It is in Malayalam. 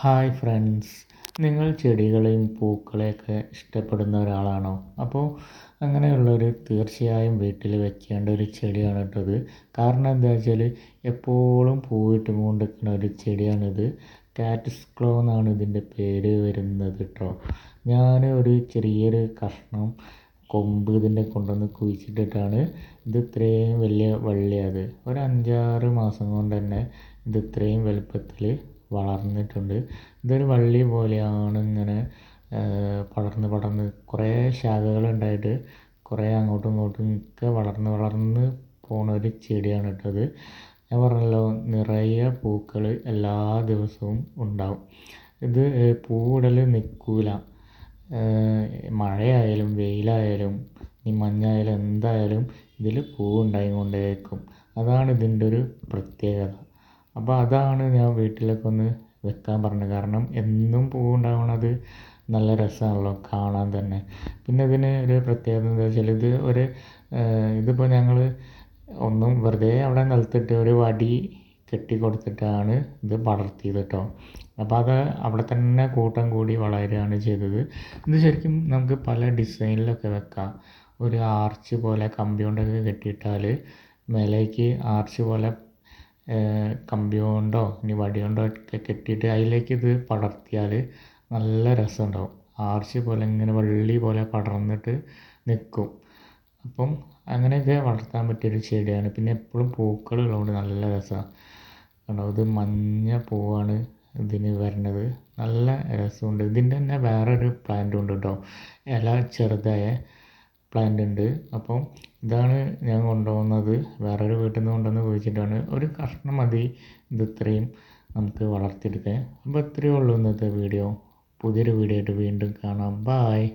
ഹായ് ഫ്രണ്ട്സ്, നിങ്ങൾ ചെടികളെയും പൂക്കളെയൊക്കെ ഇഷ്ടപ്പെടുന്ന ഒരാളാണോ? അപ്പോൾ അങ്ങനെയുള്ളവർ തീർച്ചയായും വീട്ടിൽ വെക്കേണ്ട ഒരു ചെടിയാണ് കേട്ടത്. കാരണം എന്താ വെച്ചാൽ എപ്പോഴും പൂവിട്ട് കൊണ്ടിരിക്കുന്ന ഒരു ചെടിയാണിത്. കാറ്റസ് ക്ലോ എന്നാണ് ഇതിൻ്റെ പേര് വരുന്നത് കേട്ടോ. ഞാൻ ഒരു ചെറിയൊരു കഷ്ണം കൊമ്പ് ഇതിൻ്റെ കൊണ്ടുവന്ന് കുഴിച്ചിട്ടിട്ടാണ് ഇത് ഇത്രയും വലിയ വള്ളിയത്. ഒരു 5-6 മാസം കൊണ്ട് തന്നെ ഇത് ഇത്രയും വലുപ്പത്തിൽ വളർന്നിട്ടുണ്ട്. ഇതൊരു വള്ളി പോലെയാണ് ഇങ്ങനെ പടർന്ന് പടർന്ന് കുറേ ശാഖകളുണ്ടായിട്ട് കുറേ അങ്ങോട്ടും ഇങ്ങോട്ടും ഒക്കെ വളർന്ന് വളർന്ന് പോണ ഒരു ചെടിയാണ് കേട്ടത്. ഞാൻ പറഞ്ഞല്ലോ, നിറയെ പൂക്കൾ എല്ലാ ദിവസവും ഉണ്ടാവും. ഇത് പൂവിടൽ നിൽക്കില്ല. മഴയായാലും വെയിലായാലും ഈ മഞ്ഞായാലും എന്തായാലും ഇതിൽ പൂവുണ്ടായി കൊണ്ടേയിരിക്കും. അതാണ് ഇതിൻ്റെ ഒരു പ്രത്യേകത. അപ്പോൾ അതാണ് ഞാൻ വീട്ടിലൊക്കെ ഒന്ന് വെക്കാൻ പറഞ്ഞത്. കാരണം എന്നും പൂവുണ്ടാവണത് നല്ല രസമാണല്ലോ കാണാൻ തന്നെ. പിന്നെ ഇതിന് ഒരു പ്രത്യേകത എന്താ വെച്ചാൽ ഇതിപ്പോൾ ഞങ്ങൾ ഒന്നും വെറുതെ അവിടെ നിലത്തിട്ട് ഒരു വടി കെട്ടി കൊടുത്തിട്ടാണ് ഇത് പടർത്തിയത് കേട്ടോ. അപ്പോൾ അത് അവിടെ തന്നെ കൂട്ടം കൂടി വളരുകയാണ് ചെയ്തത്. ഇത് ശരിക്കും നമുക്ക് പല ഡിസൈനിലൊക്കെ വെക്കാം. ഒരു ആർച്ച് പോലെ കമ്പി കൊണ്ടൊക്കെ കെട്ടിയിട്ടാൽ മേലേക്ക് ആർച്ച് പോലെ കമ്പി കൊണ്ടോ ഇനി വടി കൊണ്ടോ ഒക്കെ കെട്ടിയിട്ട് അതിലേക്ക് ഇത് പടർത്തിയാൽ നല്ല രസമുണ്ടാവും. ആർച്ച് പോലെ ഇങ്ങനെ വള്ളി പോലെ പടർന്നിട്ട് നിൽക്കും. അപ്പം അങ്ങനെയൊക്കെ വളർത്താൻ പറ്റിയൊരു ചെടിയാണ്. പിന്നെ എപ്പോഴും പൂക്കളുള്ളതുകൊണ്ട് നല്ല രസമാണ്. കണ്ടോ, ഇത് മഞ്ഞ പൂവാണ് ഇതിന് വരുന്നത്. നല്ല രസമുണ്ട്. ഇതിൻ്റെ തന്നെ വേറൊരു പ്ലാന്റും ഉണ്ട് കേട്ടോ. ഇല ചെറുതായ പ്ലാന്റ് ഉണ്ട്. അപ്പം ഇതാണ് ഞാൻ കൊണ്ടുപോകുന്നത്. വേറൊരു വീട്ടിൽ നിന്ന് കൊണ്ടുവന്ന് കുഴിച്ചിട്ടാണ്. ഒരു കഷ്ണം മതി ഇത് ഇത്രയും നമുക്ക് വളർത്തിയെടുക്കാൻ. അപ്പോൾ ഇത്രയേ ഉള്ളൂ ഇന്നത്തെ വീഡിയോ. പുതിയൊരു വീഡിയോ ആയിട്ട് വീണ്ടും കാണാം. ബായ്.